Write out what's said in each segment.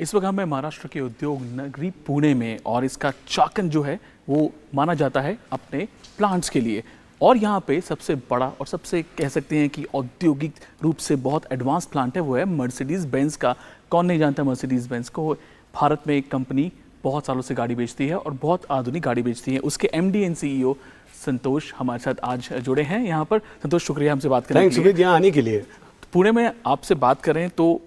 इस वक्त हमें महाराष्ट्र के उद्योग नगरी पुणे में, और इसका चाकन जो है वो माना जाता है अपने प्लांट्स के लिए। और यहाँ पे सबसे बड़ा और सबसे कह सकते हैं कि औद्योगिक रूप से बहुत एडवांस प्लांट है, वो है मर्सिडीज़ बेंज का। कौन नहीं जानता मर्सिडीज़ बेंज को। भारत में एक कंपनी बहुत सालों से गाड़ी बेचती है और बहुत आधुनिक गाड़ी बेचती है। उसके एमडी एंड सीईओ संतोष हमारे साथ आज जुड़े हैं यहाँ पर। संतोष, शुक्रिया हमसे बात करने के लिए, यहाँ आने के लिए। पुणे में आपसे बात करें तो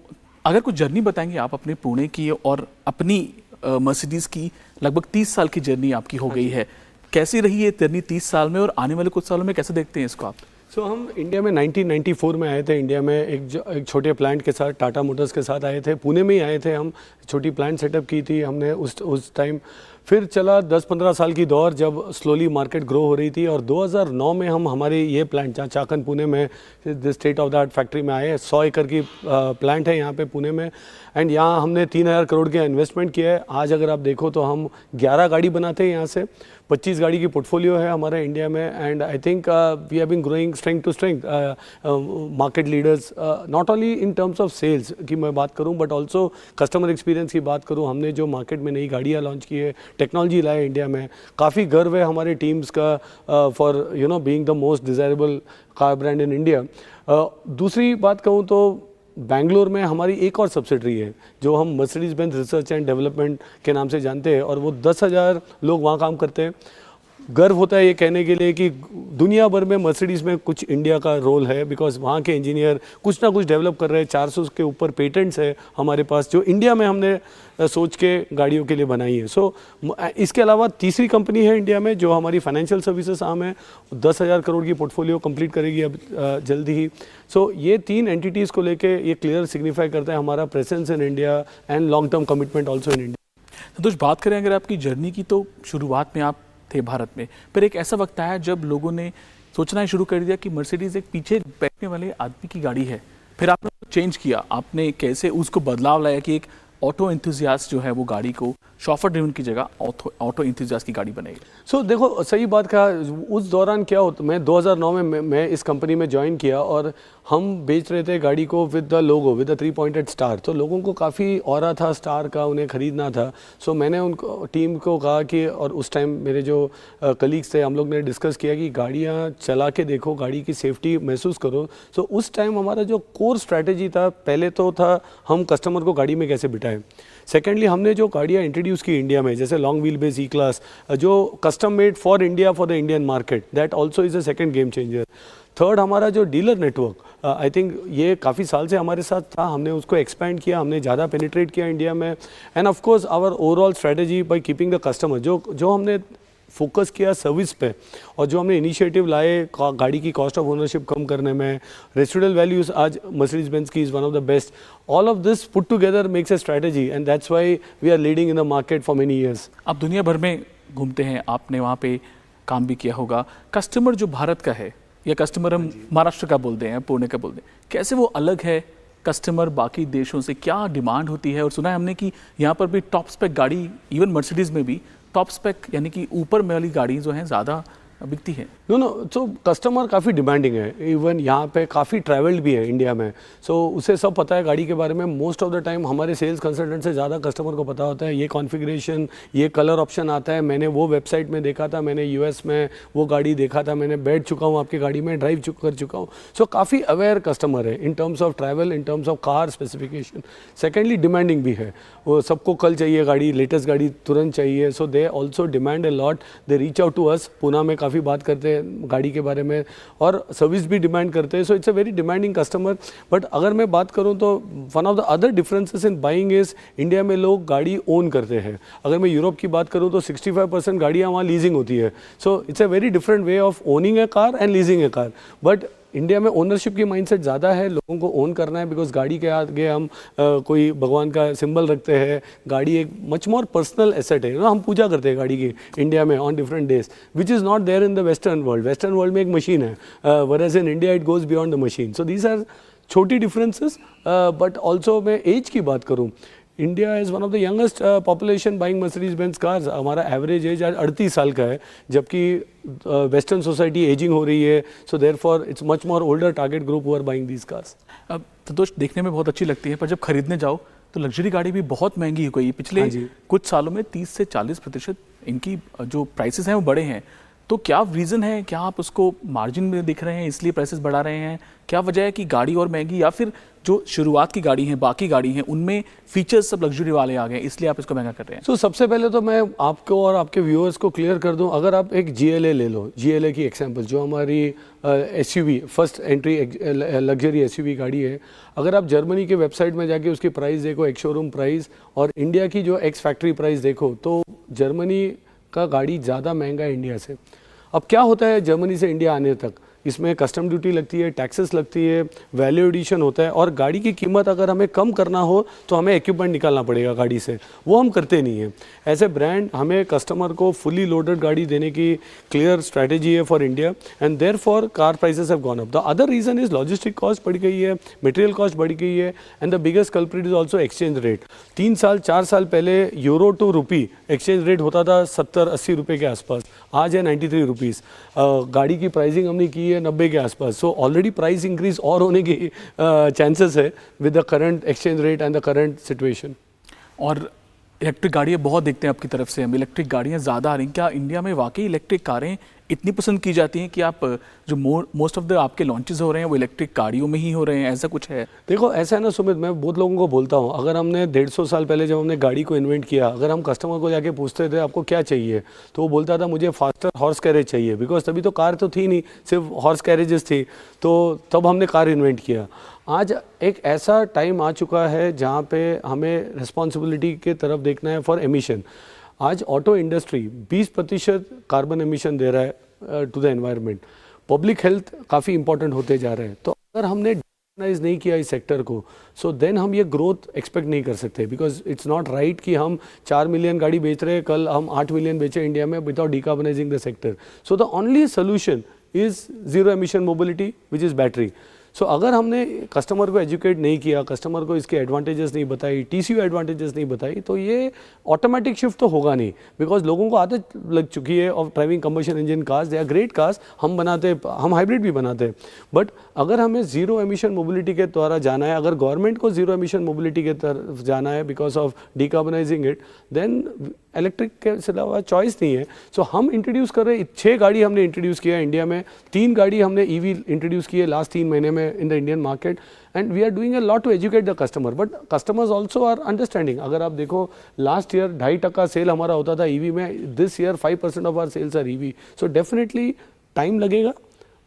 अगर कुछ जर्नी बताएंगे आप अपने पुणे की और अपनी मर्सिडीज़ की। लगभग 30 साल की जर्नी आपकी हो गई है, कैसी रही है जर्नी 30 साल में, और आने वाले कुछ सालों में कैसे देखते हैं इसको आप? हम इंडिया में 1994 में आए थे। इंडिया में एक छोटे प्लांट के साथ, टाटा मोटर्स के साथ आए थे। पुणे में ही आए थे हम, छोटी प्लांट सेटअप की थी हमने उस टाइम। फिर चला 10-15 साल की दौर जब स्लोली मार्केट ग्रो हो रही थी, और 2009 में हम हमारे ये प्लांट जहाँ चाकन पुणे में state of the art factory में आए। 100 एकड़ की प्लांट है यहाँ पे पुणे में, एंड यहाँ हमने 3000 करोड़ का इन्वेस्टमेंट किया है। आज अगर आप देखो तो हम 11 गाड़ी बनाते हैं यहाँ से, 25 गाड़ी की पोर्टफोलियो है हमारे इंडिया में। And I think we have been growing strength to strength, market leaders, not only in terms of sales की मैं बात करूं, बट ऑल्सो कस्टमर एक्सपीरियंस की बात करूं। हमने जो मार्केट में नई गाड़ियां लॉन्च की है, टेक्नोलॉजी लाए इंडिया में, काफ़ी गर्व है हमारे टीम्स का for being the most desirable car brand in India. दूसरी बात कहूँ तो बैंगलोर में हमारी एक और सब्सिडरी है जो हम Mercedes Benz research and development के नाम से जानते हैं, और वो 10,000 लोग वहाँ काम करते हैं। गर्व होता है ये कहने के लिए कि दुनिया भर में मर्सिडीज़ में कुछ इंडिया का रोल है, बिकॉज वहाँ के इंजीनियर कुछ ना कुछ डेवलप कर रहे हैं। 400 के ऊपर पेटेंट्स है हमारे पास जो इंडिया में हमने सोच के गाड़ियों के लिए बनाई है। सो इसके अलावा तीसरी कंपनी है इंडिया में जो हमारी फाइनेंशियल सर्विसेज आर्म है, 10,000 करोड़ की पोर्टफोलियो कंप्लीट करेगी अब जल्दी ही। सो ये 3 एंटिटीज़ को लेके ये क्लियर सिग्निफाई करता है हमारा presence in India and long term commitment also in India. Santosh, बात करें अगर आपकी जर्नी की, तो शुरुआत में आप थे भारत में, फिर एक ऐसा वक्त आया जब लोगों ने सोचना शुरू कर दिया कि मर्सिडीज एक पीछे बैठने वाले आदमी की गाड़ी है। फिर आपने चेंज किया, आपने कैसे उसको बदलाव लाया कि एक ऑटो इंथुजियास्ट जो है वो गाड़ी को शॉफर ड्रिवन की जगह ऑटो इंथुजियास्ट की गाड़ी बनाई। सो देखो, सही बात कहा। उस दौरान क्या होता, मैं 2009 में मैं इस कंपनी में ज्वाइन किया और हम बेच रहे थे गाड़ी को with the logo, with the 3 pointed star. तो लोगों को काफ़ी ऑरा था स्टार का, उन्हें ख़रीदना था। सो मैंने उनको टीम को कहा कि, और उस टाइम मेरे जो कलीग्स थे, हम लोग ने डिस्कस किया कि गाड़ियाँ चला के देखो, गाड़ी की सेफ्टी महसूस करो। सो उस टाइम हमारा जो कोर स्ट्रैटेजी था, पहले तो था हम कस्टमर को गाड़ी में कैसे बिठाएं। सेकेंडली, हमने जो गाड़ियाँ इंट्रोड्यूस की इंडिया में, जैसे लॉन्ग व्हील बेस ई क्लास, जो custom made for India, for the Indian market, that also is a second game changer. Third, हमारा जो डीलर नेटवर्क, आई थिंक ये काफ़ी साल से हमारे साथ था, हमने उसको एक्सपैंड किया, हमने ज़्यादा पेनिट्रेट किया इंडिया में। And of course our overall strategy by keeping the customer, जो हमने फोकस किया सर्विस पे, और जो हमने इनिशिएटिव लाए गाड़ी की कॉस्ट ऑफ ओनरशिप कम करने में, रेसिडुअल वैल्यूज आज मर्सिडीज बेंज की is one of the best. All of this put together makes a strategy, and that's why we are leading in the market for many years. आप दुनिया भर में घूमते हैं, आपने वहाँ पे काम भी किया होगा। कस्टमर जो भारत का है, या कस्टमर हम महाराष्ट्र का बोलते हैं, पुणे का बोलते हैं, कैसे वो अलग है कस्टमर बाकी देशों से? क्या डिमांड होती है? और सुना है हमने कि यहाँ पर भी टॉप स्पेक गाड़ी, इवन मर्सिडीज़ में भी टॉप स्पेक यानी कि ऊपर में वाली गाड़ी जो हैं ज़्यादा बिकती है। नो, तो कस्टमर काफ़ी डिमांडिंग है। इवन यहाँ पे काफ़ी ट्रैवल्ड भी है इंडिया में। उसे सब पता है गाड़ी के बारे में। मोस्ट ऑफ द टाइम हमारे सेल्स कंसल्टेंट से ज़्यादा कस्टमर को पता होता है ये कॉन्फ़िगरेशन, ये कलर ऑप्शन आता है, मैंने वो वेबसाइट में देखा था, मैंने यूएस में वो गाड़ी देखा था, मैंने बैठ चुका हूँ आपकी गाड़ी में, ड्राइव कर चुका हूँ। काफ़ी अवेयर कस्टमर है इन terms of travel, in terms of car specification. Secondly, demanding भी है, वो सबको कल चाहिए गाड़ी, लेटेस्ट गाड़ी तुरंत चाहिए। So they also demand a lot, they reach out to us. Poona में काफ़ी बात करते हैं गाड़ी के बारे में, और सर्विस भी डिमांड करते हैं। सो it's a very demanding customer. But अगर मैं बात करूं तो one of the other differences in buying is, India में लोग गाड़ी ओन करते हैं। अगर मैं यूरोप की बात करूं तो 65% गाड़ियां वहाँ लीजिंग होती है। So it's a very different way of owning a car and leasing a car. But India में ओनरशिप की माइंडसेट ज़्यादा है, लोगों को ओन करना है, बिकॉज गाड़ी के आगे हम कोई भगवान का सिंबल रखते हैं। गाड़ी एक मच मोर पर्सनल एसेट है, हम पूजा करते हैं गाड़ी की इंडिया में on different days, which is not there in the western world. Western world में एक मशीन है, whereas in India it goes beyond the machine. So these are छोटी डिफरेंसेस। बट ऑल्सो मैं एज की बात करूँ, India is one of the youngest population buying Mercedes Benz cars. हमारा average age आज 38 साल का है, जबकि वेस्टर्न सोसाइटी एजिंग हो रही है। So therefore it's much more older target group who are buying these cars. अब तो दोस्त देखने में बहुत अच्छी लगती है, पर जब खरीदने जाओ तो लग्जरी गाड़ी भी बहुत महंगी हो गई है। पिछले हाँ जी। कुछ सालों में 30 से 40% इनकी जो प्राइसेस हैं वो बढ़े हैं। तो क्या रीज़न है, क्या आप उसको मार्जिन में दिख रहे हैं इसलिए प्राइसेस बढ़ा रहे हैं? क्या वजह है कि गाड़ी और महंगी, या फिर जो शुरुआत की गाड़ी हैं, बाकी गाड़ी हैं, उनमें फीचर्स सब लग्जरी वाले आ गए इसलिए आप इसको महंगा कर रहे हैं? तो सबसे पहले तो मैं आपको और आपके व्यूअर्स को क्लियर कर दूं, अगर आप एक GLA ले लो, GLA की एग्जांपल जो हमारी SUV first entry luxury SUV गाड़ी है, अगर आप जर्मनी के वेबसाइट में जाके उसकी प्राइस देखो, एक शोरूम प्राइस, और इंडिया की जो एक्स फैक्ट्री प्राइस देखो, तो जर्मनी का गाड़ी ज़्यादा महंगा है इंडिया से। अब क्या होता है जर्मनी से इंडिया आने तक, इसमें कस्टम ड्यूटी लगती है, टैक्सेस लगती है, वैल्यू एडिशन होता है, और गाड़ी की कीमत अगर हमें कम करना हो तो हमें इक्विपमेंट निकालना पड़ेगा गाड़ी से, वो हम करते नहीं हैं। एज ए ब्रांड हमें कस्टमर को फुली लोडेड गाड़ी देने की क्लियर स्ट्रैटेजी है for India, and therefore car prices have gone up. The other reason is logistic cost बढ़ गई है, मटेरियल कॉस्ट बढ़ गई है, and the biggest culprit is also exchange rate. 3-4 साल पहले euro to rupee exchange rate होता था 70-80 रुपये के आसपास, आज है 93 रुपीज़। गाड़ी की प्राइसिंग हमने की है 90 के आसपास, सो ऑलरेडी प्राइस इंक्रीज और होने की चांसेस है with the current exchange rate and the current situation. और इलेक्ट्रिक गाड़ियाँ बहुत देखते हैं आपकी तरफ से, हम इलेक्ट्रिक गाड़ियाँ ज़्यादा आ रही हैं। क्या इंडिया में वाकई इलेक्ट्रिक कारें इतनी पसंद की जाती हैं कि आप जो मोस्ट ऑफ द आपके लॉन्चेस हो रहे हैं वो इलेक्ट्रिक गाड़ियों में ही हो रहे हैं, ऐसा कुछ है? देखो ऐसा है ना सुमित, मैं बहुत लोगों को बोलता हूँ, अगर हमने 150 साल पहले जब हमने गाड़ी को इन्वेंट किया, अगर हम कस्टमर को जाके पूछते थे आपको क्या चाहिए, तो वो बोलता था मुझे फास्टर हॉर्स कैरेज चाहिए, बिकॉज तभी तो कार तो थी नहीं, सिर्फ हॉर्स कैरेजेस थी, तो तब हमने कार इन्वेंट किया। आज एक ऐसा टाइम आ चुका है जहाँ पे हमें रिस्पॉन्सिबिलिटी के तरफ देखना है फॉर एमिशन। आज ऑटो इंडस्ट्री 20% कार्बन एमिशन दे रहा है to the environment, public health काफ़ी इंपॉर्टेंट होते जा रहे हैं। तो अगर हमने डिकर्बोनाइज नहीं किया इस सेक्टर को, सो देन हम ये ग्रोथ एक्सपेक्ट नहीं कर सकते, बिकॉज इट्स नॉट राइट कि हम 4 मिलियन गाड़ी बेच रहे हैं, कल हम 8 मिलियन बेचें इंडिया में without decarbonising the sector. So the only solution is zero emission mobility which is battery. So अगर हमने कस्टमर को एजुकेट नहीं किया, कस्टमर को इसके एडवांटेजेस नहीं बताई, TCO एडवांटेजेस नहीं बताई, तो ये ऑटोमेटिक शिफ्ट तो होगा नहीं, बिकॉज लोगों को आदत लग चुकी है of driving combustion engine cars. They are great cars, हम बनाते हैं, हम हाइब्रिड भी बनाते हैं, बट अगर हमें जीरो एमिशन मोबिलिटी के द्वारा जाना है, अगर गवर्नमेंट को जीरो एमिशन मोबिलिटी के तरफ जाना है because of decarbonising it, then electric के अलावा चॉइस नहीं है। सो हम इंट्रोड्यूस कर रहे हैं, 6 गाड़ी हमने इंट्रोड्यूस किया है इंडिया में, 3 गाड़ी हमने EV इंट्रोड्यूस की है लास्ट 3 महीने में in the Indian market, and we are doing a lot to educate the customer, but customers also are understanding. अगर आप देखो लास्ट ईयर 2.5% सेल हमारा होता था EV में, this year 5% of our sales are EV। So definitely time लगेगा,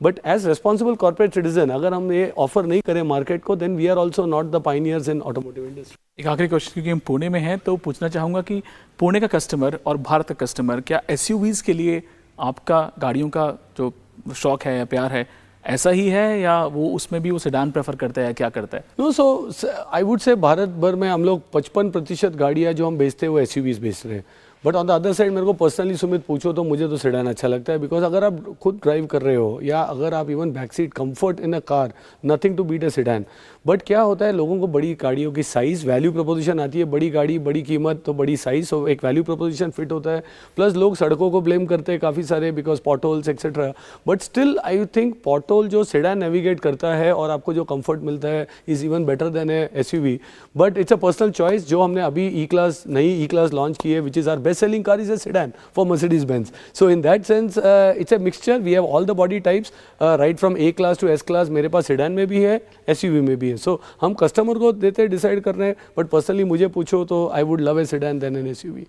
but as responsible corporate citizen अगर हम ये ऑफर नहीं करें मार्केट को, then we are also not the pioneers in automotive industry. एक आखिरी क्वेश्चन, क्योंकि हम पुणे में हैं तो पूछना चाहूँगा कि पुणे का कस्टमर और भारत का कस्टमर, क्या SUVs के लिए आपका गाड़ियों का जो शौक है या प्यार है ऐसा ही है, या वो उसमें भी वो सेडान प्रेफर करता है, क्या करता है? No, so I would say Bharat भर में हम लोग 55% गाड़ियाँ जो हम बेचते हैं वो SUVs बेच रहे हैं, but on the other side मेरे को पर्सनली सुमित पूछो तो मुझे तो सेडान अच्छा लगता है, बिकॉज अगर आप खुद ड्राइव कर रहे हो या अगर आप even back seat comfort in a car, nothing to beat a sedan. But क्या होता है, लोगों को बड़ी गाड़ियों की साइज़ वैल्यू प्रपोजिशन आती है, बड़ी गाड़ी बड़ी कीमत तो बड़ी साइज़, तो एक वैल्यू प्रपोजिशन फिट होता है। प्लस लोग सड़कों को ब्लेम करते हैं काफ़ी सारे because potholes etcetera, but still I think pothole जो सेडान नेविगेट करता है और आपको जो कंफर्ट मिलता है is even better than a SUV। But it's a personal choice. जो हमने अभी नई E क्लास लॉन्च की है which is our best selling car is a sedan for Mercedes Benz। So in that sense it's a mixture, we have all the body types right from A class to S class, मेरे पास sedan में भी है, SUV में भी है। सो हम customer को देते डिसाइड कर रहे हैं, बट पर्सनली मुझे पूछो तो I would love a sedan than an SUV।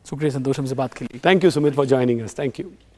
शुक्रिया संतोष, हमसे बात के लिए। Thank you Sumit for joining us, thank you.